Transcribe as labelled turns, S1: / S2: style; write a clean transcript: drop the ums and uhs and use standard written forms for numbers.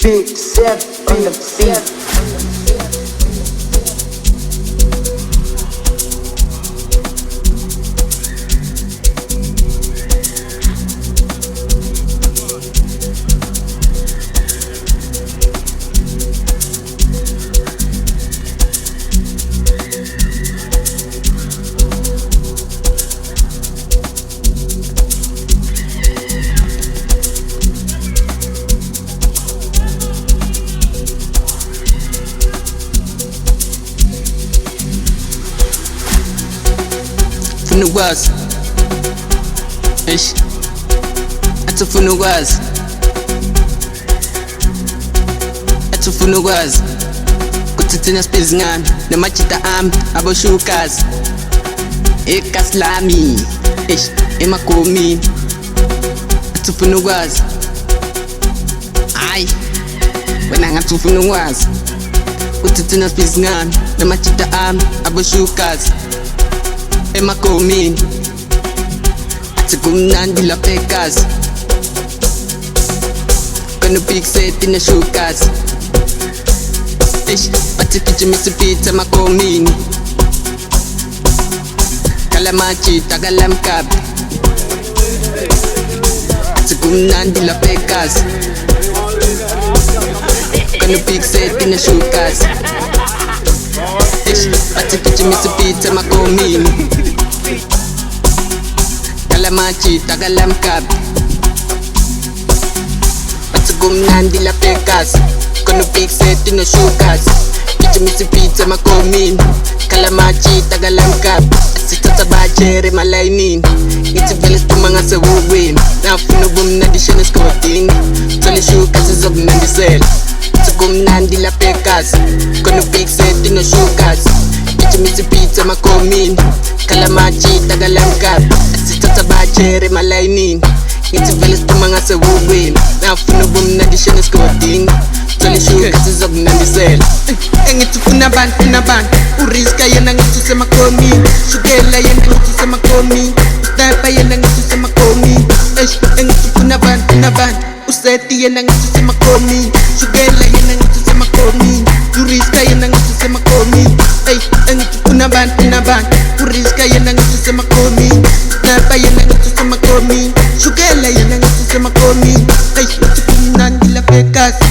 S1: Big Seth on the beat.
S2: Funukwazi athi ufuna ukwazi kuthi thina sibizi ngani namajita ami aboshukazi egasi lami emagomini. Athi ufuna ukwazi, hayi wena ngathi ufuna ukwazi kuthi thina sibizi ngani namajita ami aboshukazi emagomini. Athi kumnandi lapha egazi, kona big set ineshukazi. Bathi gijimisa ipitha emagomini, kala majita kala mkabi. Athi kumnandi lapha egazi, kona big set ineshukazi. Bathi gijimisa ipitha emagomini, kala majita kala mkabi. Bathi kumnandi lapha egazi, kona big set ineshukazi. Gijimisa ipitha emagomini, kala majita kala mkabi. Sithatha bajere malayinini, ngithi vele siphuma ngasewukwini. Nafuna ubumnandi shana esigodini, thola ishukazi sizokunandisela. Athi kumnandi lapha egazi, kona big set ineshukazi. Gijimisa ipitha emagomini, kala majita kala mkabi. Sithatha bajere malayinini, ngithi vele siphuma ngasewukwini. Nafuna ubumnandi shana esigodini, thola ishukazi sizokunandisela. Engithi ufuna abantu, uRiska yena ngithi usemagomini, Shukela yena ngithi usemagomini, Sniper yena ngithi usemagomini. Engithi ufuna abantu, uSeti yena ngithi usemagomini, Shukela yena ngithi usemagomini, uRiska yena ngithi usemagomini. Engithi ufuna abantu, uRiska yena ngithi usemagomini, Sniper yena ngithi usemagomini, Shukela yena ngithi usemagomini. Athi kumnandi lapha egazi,